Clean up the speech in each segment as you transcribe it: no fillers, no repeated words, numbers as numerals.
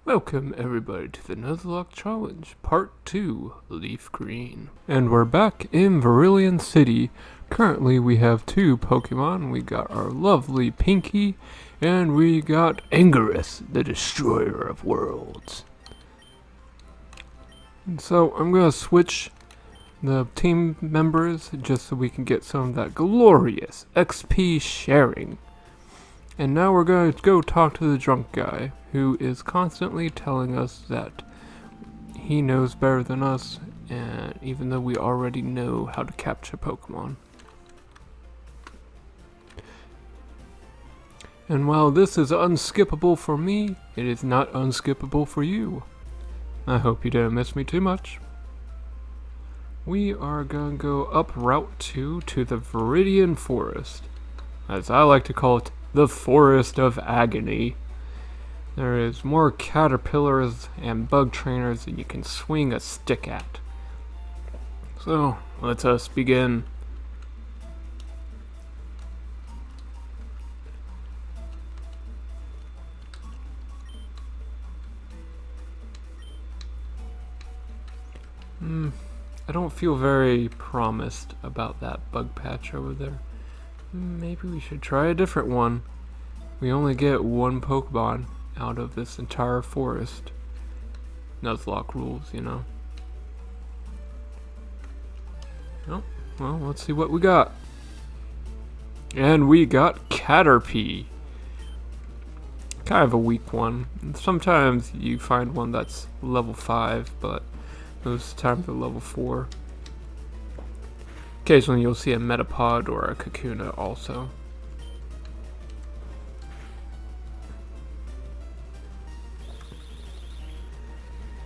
Welcome everybody to the Nuzlocke Challenge, Part 2, Leaf Green. And we're back in Verilion City. Currently we have two Pokemon. We got our lovely Pinky, and we got Angerus, the Destroyer of Worlds. And so I'm going to switch the team members just so we can get some of that glorious XP sharing. And now we're going to go talk to the drunk guy, who is constantly telling us that he knows better than us, and even though we already know how to capture Pokemon. And while this is unskippable for me, it is not unskippable for you. I hope you didn't miss me too much. We are going to go up Route 2 to the Viridian Forest, as I like to call it, the Forest of Agony. There is more caterpillars and bug trainers than you can swing a stick at. So, let us begin. I don't feel very promised about that bug patch over there. Maybe we should try a different one. We only get one Pokemon out of this entire forest. Nuzlocke rules, you know. Oh, well, let's see what we got. And we got Caterpie. Kind of a weak one. Sometimes you find one that's level 5, but most times they're level 4. Occasionally you'll see a Metapod or a Kakuna also.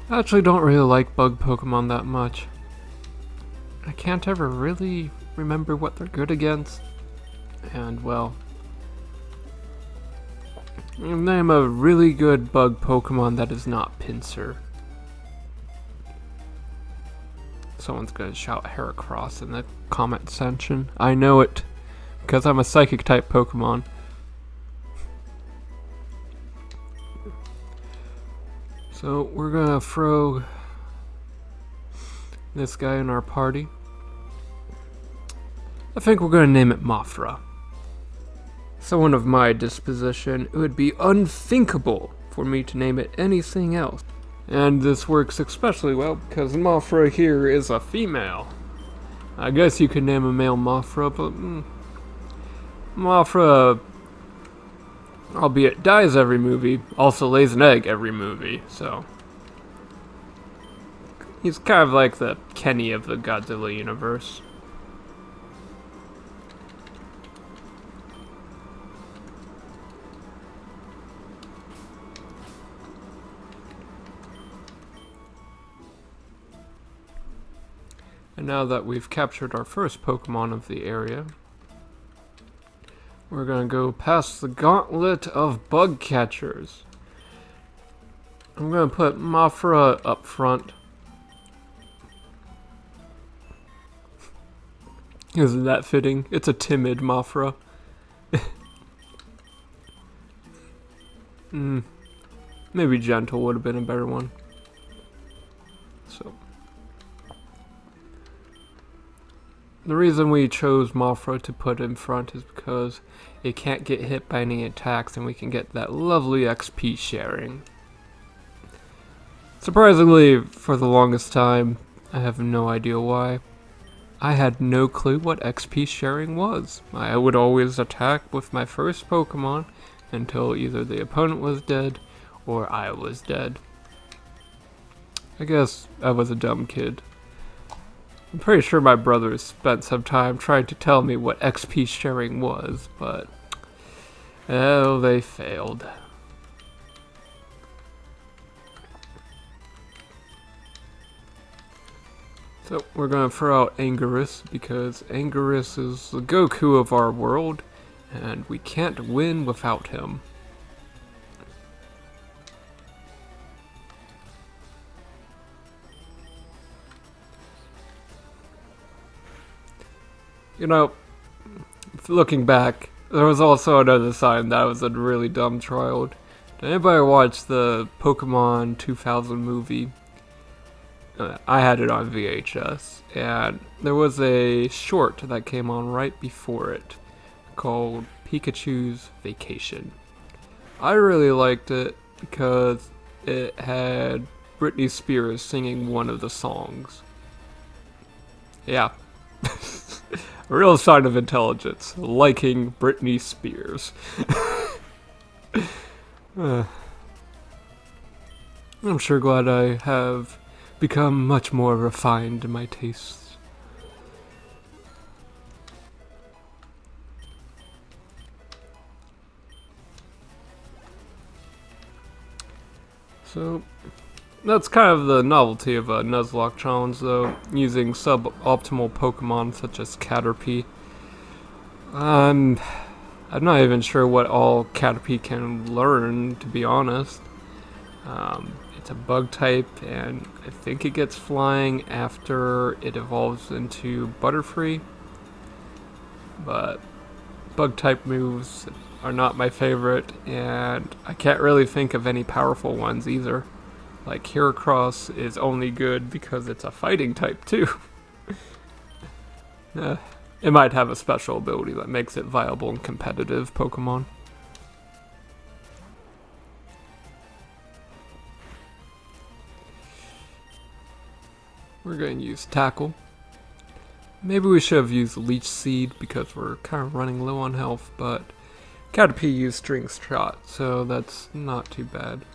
I actually don't really like bug Pokemon that much. I can't ever really remember what they're good against. And well, name a really good bug Pokemon that is not Pinsir. Someone's gonna shout Heracross in the comment section. I know it, because I'm a psychic type Pokemon. So we're gonna throw this guy in our party. I think we're gonna name it Mothra. Someone of my disposition, it would be unthinkable for me to name it anything else. And this works especially well because Mothra here is a female. I guess you could name a male Mothra, but Mothra, albeit dies every movie, also lays an egg every movie, so he's kind of like the Kenny of the Godzilla universe. And now that we've captured our first Pokemon of the area, we're gonna go past the gauntlet of bug catchers. I'm gonna put Mothra up front. Isn't that fitting? It's a timid Mothra. Maybe gentle would have been a better one. So the reason we chose Mothra to put in front is because it can't get hit by any attacks and we can get that lovely XP sharing. Surprisingly, for the longest time, I have no idea why, I had no clue what XP sharing was. I would always attack with my first Pokemon until either the opponent was dead or I was dead. I guess I was a dumb kid. I'm pretty sure my brothers spent some time trying to tell me what XP sharing was, but oh, they failed. So we're gonna throw out Angerus because Angerus is the Goku of our world, and we can't win without him. You know, looking back, there was also another sign that I was a really dumb child. Did anybody watch the Pokemon 2000 movie? I had it on VHS, and there was a short that came on right before it called Pikachu's Vacation. I really liked it because it had Britney Spears singing one of the songs. Yeah. A real sign of intelligence, liking Britney Spears. I'm sure glad I have become much more refined in my tastes. So, that's kind of the novelty of a Nuzlocke Challenge, though, using suboptimal Pokemon such as Caterpie. I'm not even sure what all Caterpie can learn, to be honest. It's a bug type, and I think it gets flying after it evolves into Butterfree. But bug type moves are not my favorite, and I can't really think of any powerful ones either. Like Heracross is only good because it's a fighting type too. It might have a special ability that makes it viable in competitive Pokemon. We're going to use Tackle. Maybe we should have used Leech Seed because we're kind of running low on health, but Caterpie used String Shot, so that's not too bad.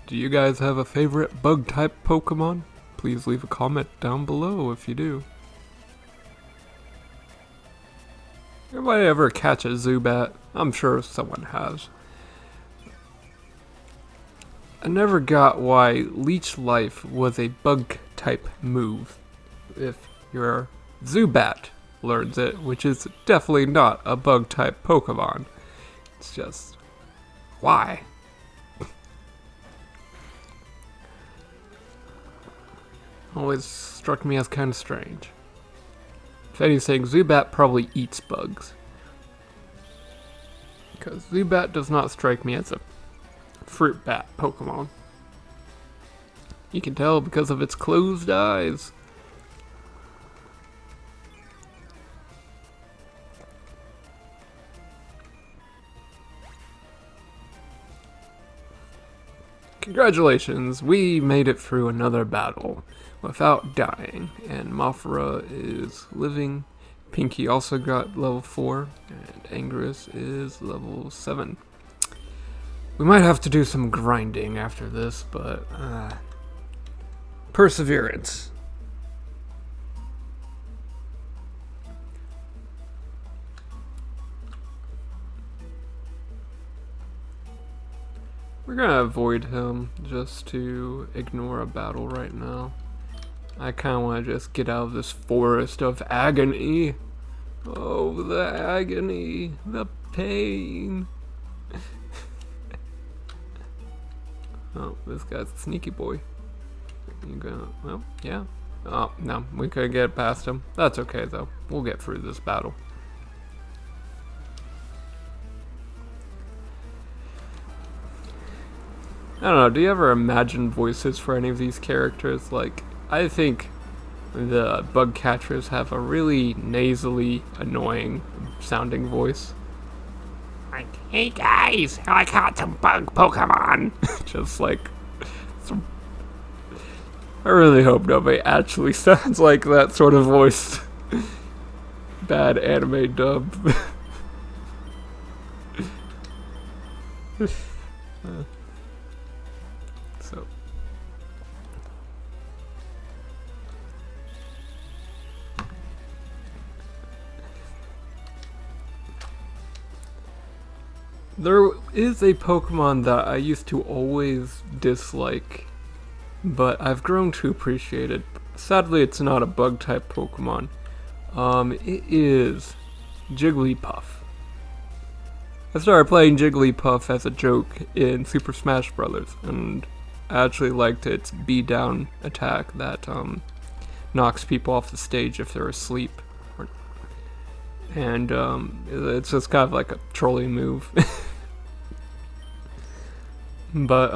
Do you guys have a favorite bug type Pokemon? Please leave a comment down below if you do. Anybody ever catch a Zubat? I'm sure someone has. I never got why Leech Life was a bug type move if your Zubat learns it, which is definitely not a bug type Pokemon. It's just, why? Always struck me as kind of strange. If anything, Zubat probably eats bugs. Because Zubat does not strike me as a fruit bat Pokemon. You can tell because of its closed eyes. Congratulations, we made it through another battle without dying, and Mothra is living. Pinky also got level 4, and Angerus is level 7. We might have to do some grinding after this, but perseverance. We're gonna avoid him just to ignore a battle right now. I kinda wanna just get out of this forest of agony. Oh, the agony, the pain. Oh, this guy's a sneaky boy. You gonna, well, yeah. Oh, no, we couldn't get past him. That's okay though, we'll get through this battle. I don't know, do you ever imagine voices for any of these characters? Like, I think the bug catchers have a really nasally, annoying sounding voice. Like, hey guys, I caught some bug Pokemon! Just like, I really hope nobody actually sounds like that sort of voice. Bad anime dub. So. There is a Pokemon that I used to always dislike, but I've grown to appreciate it. Sadly, it's not a bug type Pokemon. It is Jigglypuff. I started playing Jigglypuff as a joke in Super Smash Bros. And I actually liked its beat-down attack that knocks people off the stage if they're asleep. and it's just kind of like a trolling move. But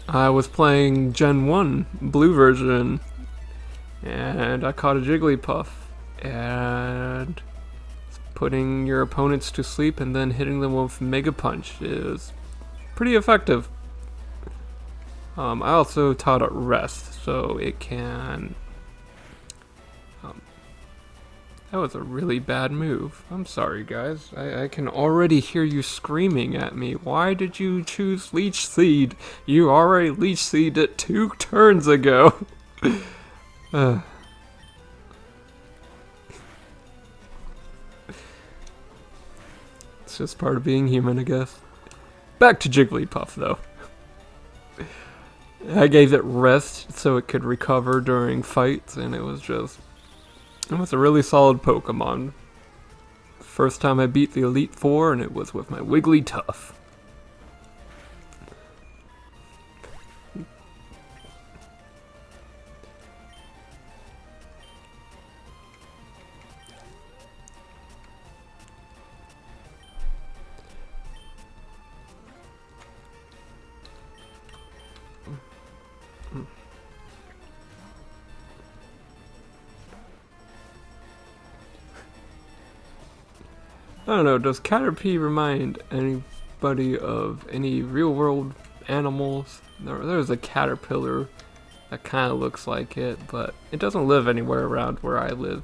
I was playing Gen 1 blue version, and I caught a Jigglypuff, and putting your opponents to sleep and then hitting them with Mega Punch is pretty effective. I also taught it Rest, so it can... that was a really bad move. I'm sorry, guys. I can already hear you screaming at me. Why did you choose Leech Seed? You already Leech Seeded it 2 turns ago. It's just part of being human, I guess. Back to Jigglypuff, though. I gave it Rest so it could recover during fights, and it was a really solid Pokemon. First time I beat the Elite Four, and it was with my Wigglytuff. I don't know, does Caterpie remind anybody of any real-world animals? There's a caterpillar that kind of looks like it, but it doesn't live anywhere around where I live.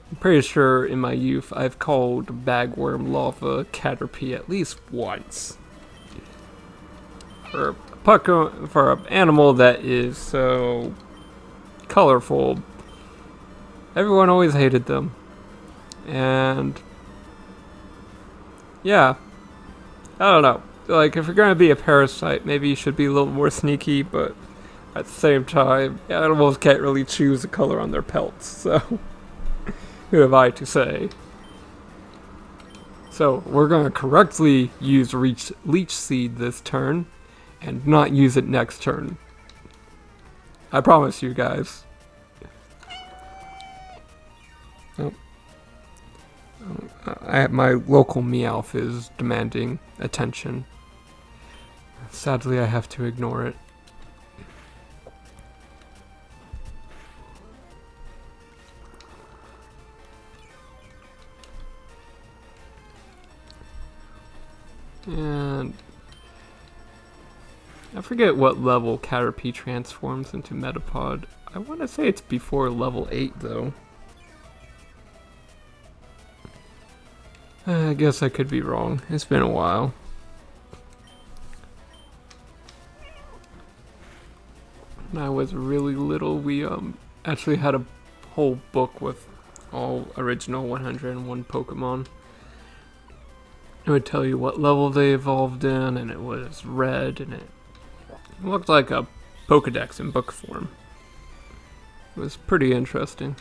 I'm pretty sure in my youth I've called Bagworm Lava Caterpie at least once. For an animal that is so colorful, everyone always hated them. And yeah, I don't know. Like, if you're gonna be a parasite, maybe you should be a little more sneaky, but at the same time, animals can't really choose the color on their pelts, so who have I to say? So, we're gonna correctly use Leech Seed this turn, and not use it next turn. I promise you guys. Oh. My local Meowth is demanding attention. Sadly, I have to ignore it. And I forget what level Caterpie transforms into Metapod. I want to say it's before level 8 though. I guess I could be wrong. It's been a while. When I was really little, we actually had a whole book with all original 101 Pokemon. It would tell you what level they evolved in, and it was red, and it looked like a Pokedex in book form. It was pretty interesting.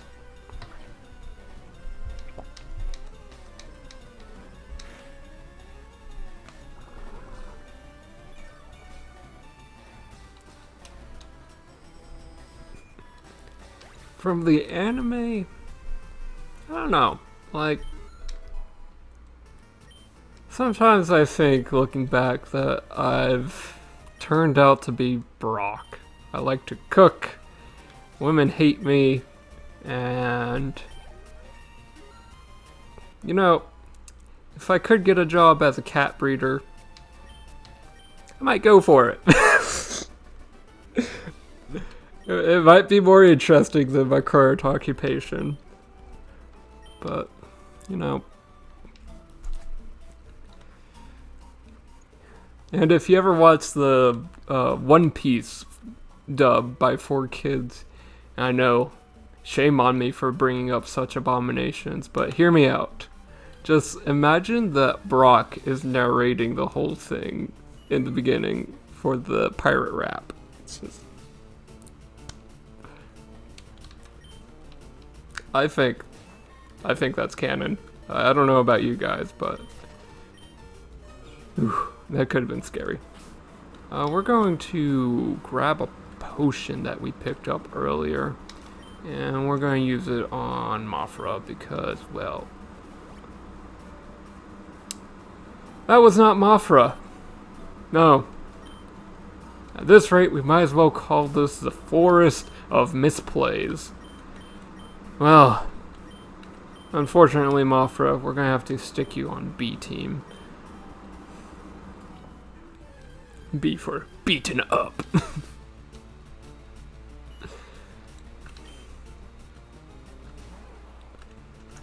From the anime, I don't know, like, sometimes I think, looking back, that I've turned out to be Brock. I like to cook, women hate me, and, you know, if I could get a job as a cat breeder, I might go for it. It might be more interesting than my current occupation. But, you know. And if you ever watch the One Piece dub by 4Kids, I know, shame on me for bringing up such abominations, but hear me out. Just imagine that Brock is narrating the whole thing in the beginning for the pirate rap. It's just... I think that's canon. I don't know about you guys, but that could have been scary. We're going to grab a potion that we picked up earlier. And we're going to use it on Mothra because, well, that was not Mothra. No. At this rate, we might as well call this the Forest of Misplays. Well, unfortunately, Mothra, we're going to have to stick you on B team. B for beaten up.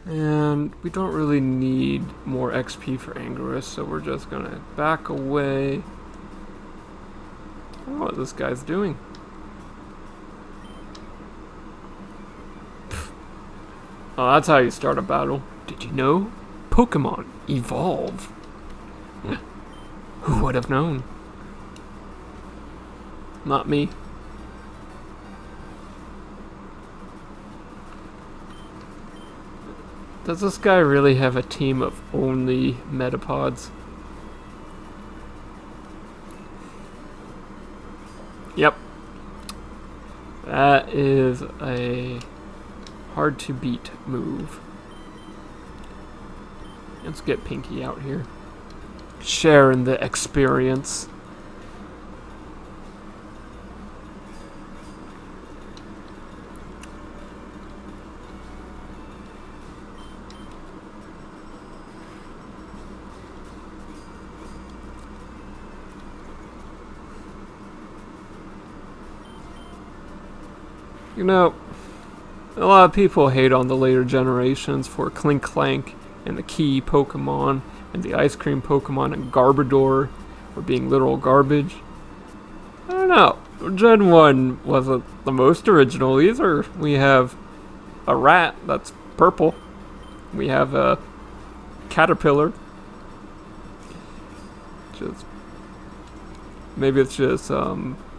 And we don't really need more XP for Angerus, so we're just gonna back away. I don't know what this guy's doing. Oh, that's how you start a battle. Did you know? Pokémon evolve. Who would have known? Not me. Does this guy really have a team of only Metapods? Yep. That is a hard to beat move. Let's get Pinky out here. Sharing the experience. You know, a lot of people hate on the later generations for Clink Clank and the Key Pokemon and the Ice Cream Pokemon and Garbodor for being literal garbage. I don't know. Gen 1 wasn't the most original either. We have a rat that's purple. We have a caterpillar. Just maybe it's just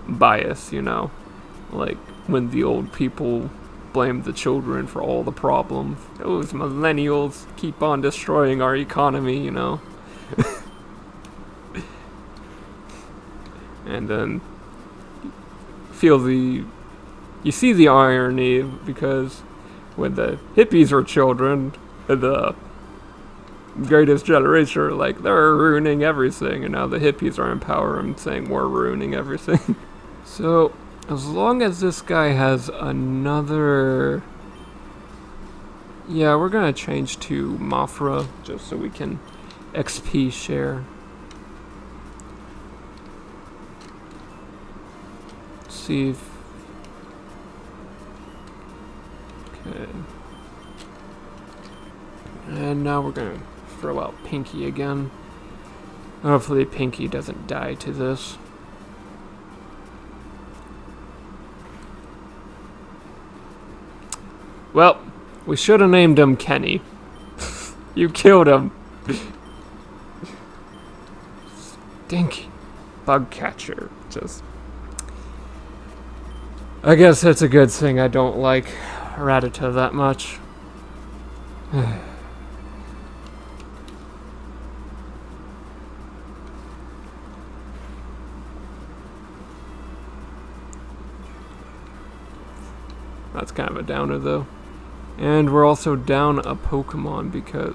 bias, you know, like when the old people blame the children for all the problems. Those millennials keep on destroying our economy, you know. And then you see the irony, because when the hippies were children, the greatest generation, like, they're ruining everything, and now the hippies are in power and saying we're ruining everything. So as long as this guy has another... Yeah, we're gonna change to Mothra, just so we can XP share. See if... Okay. And now we're gonna throw out Pinky again. Hopefully Pinky doesn't die to this. Well, we should have named him Kenny. You killed him. Stinky bug catcher. Just... I guess it's a good thing I don't like Rattata that much. That's kind of a downer though. And we're also down a Pokemon because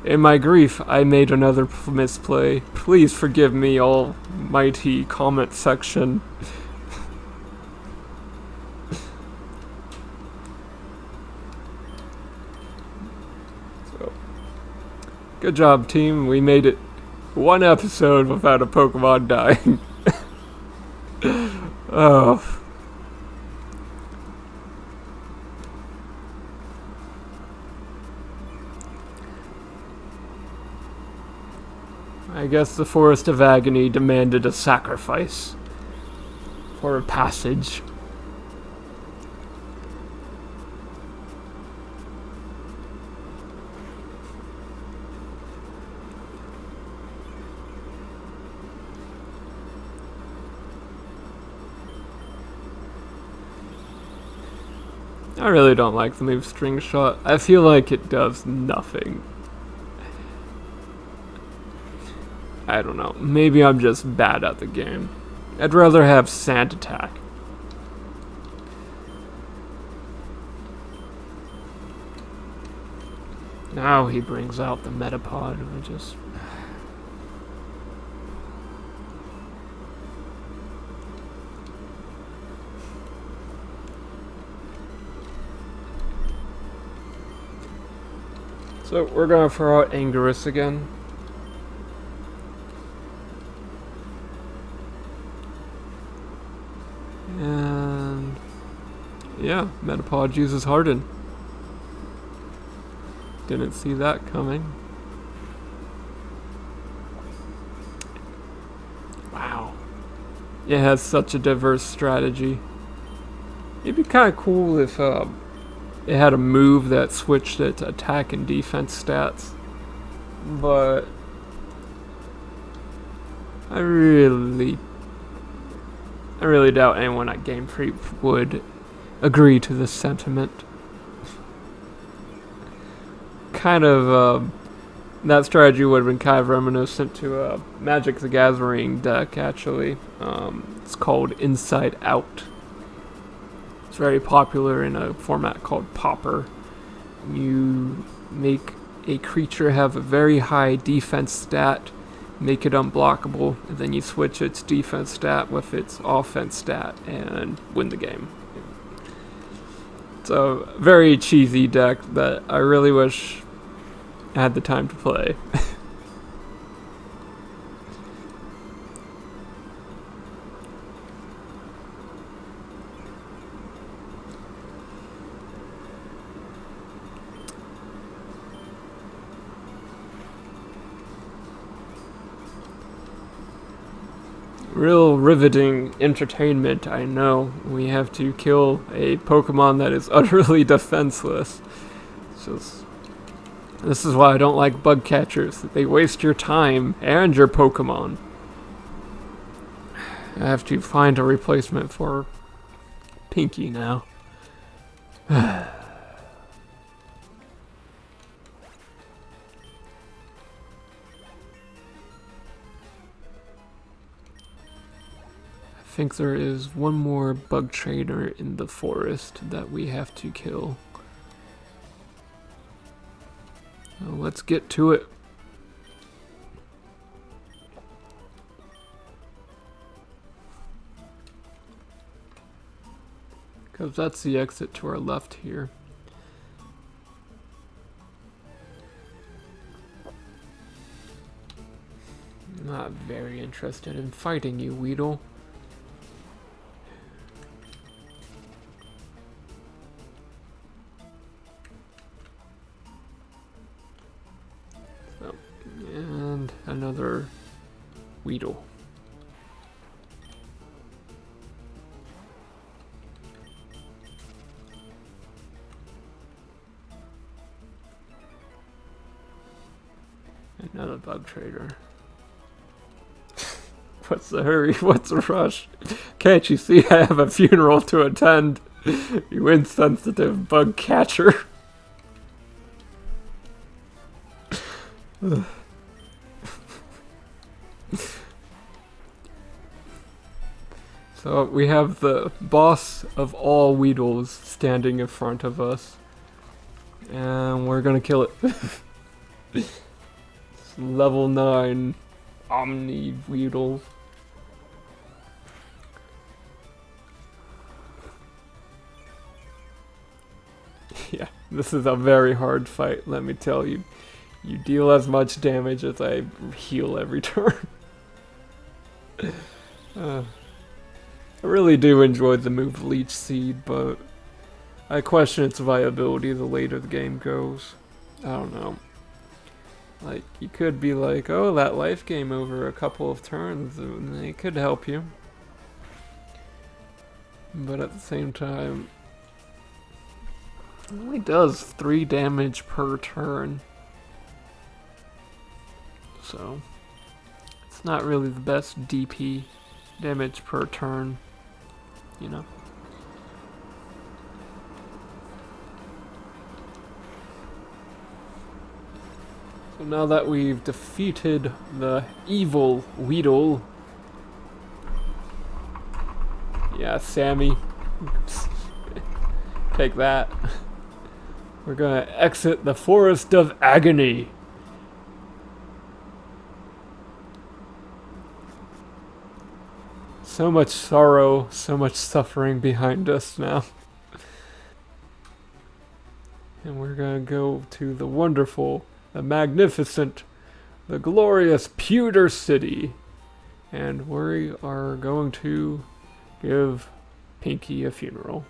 in my grief I made another misplay. Please forgive me, almighty comment section. So, good job team, we made it one episode without a Pokemon dying. Oh. I guess the Forest of Agony demanded a sacrifice for a passage. I really don't like the move String Shot. I feel like it does nothing. I don't know. Maybe I'm just bad at the game. I'd rather have Sand Attack. Now he brings out the Metapod, which is... So we're gonna throw out Angerus again. And yeah, Metapod uses Harden. Didn't see that coming. Wow. It has such a diverse strategy. It'd be kind of cool if it had a move that switched its attack and defense stats. But I really doubt anyone at Game Freak would agree to this sentiment. Kind of, that strategy would have been kind of reminiscent to Magic the Gathering deck, actually. It's called Inside Out. It's very popular in a format called Pauper. You make a creature have a very high defense stat, make it unblockable, and then you switch its defense stat with its offense stat and win the game. It's a very cheesy deck that I really wish I had the time to play. Real riveting entertainment, I know. We have to kill a Pokemon that is utterly defenseless. This is why I don't like bug catchers. They waste your time and your Pokemon. I have to find a replacement for Pinky now. I think there is one more bug trainer in the forest that we have to kill. So let's get to it. Because that's the exit to our left here. Not very interested in fighting you, Weedle. So, and another Weedle. Another bug trader. What's the hurry? What's the rush? Can't you see I have a funeral to attend? You insensitive bug catcher. So we have the boss of all Weedles standing in front of us. And we're gonna kill it. Level 9 Omni Weedle. Yeah, this is a very hard fight, let me tell you. You deal as much damage as I heal every turn. I really do enjoy the move Leech Seed, but I question its viability the later the game goes. I don't know. Like, you could be like, oh, that life game over a couple of turns, and it could help you. But at the same time, it only does 3 damage per turn. So, it's not really the best DP damage per turn, you know? So now that we've defeated the evil Weedle, yeah, Sammy, take that. We're gonna exit the forest of Agony. So much sorrow, so much suffering behind us now. And we're gonna go to the wonderful, the magnificent, the glorious Pewter City. And we are going to give Pinky a funeral.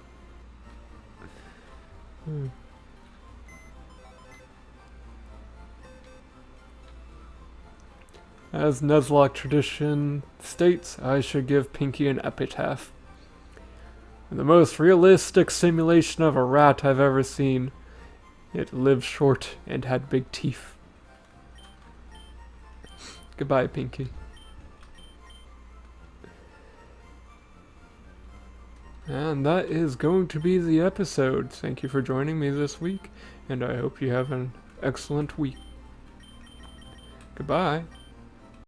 As Nuzlocke tradition states, I should give Pinky an epitaph. The most realistic simulation of a rat I've ever seen. It lived short and had big teeth. Goodbye, Pinky. And that is going to be the episode. Thank you for joining me this week, and I hope you have an excellent week. Goodbye.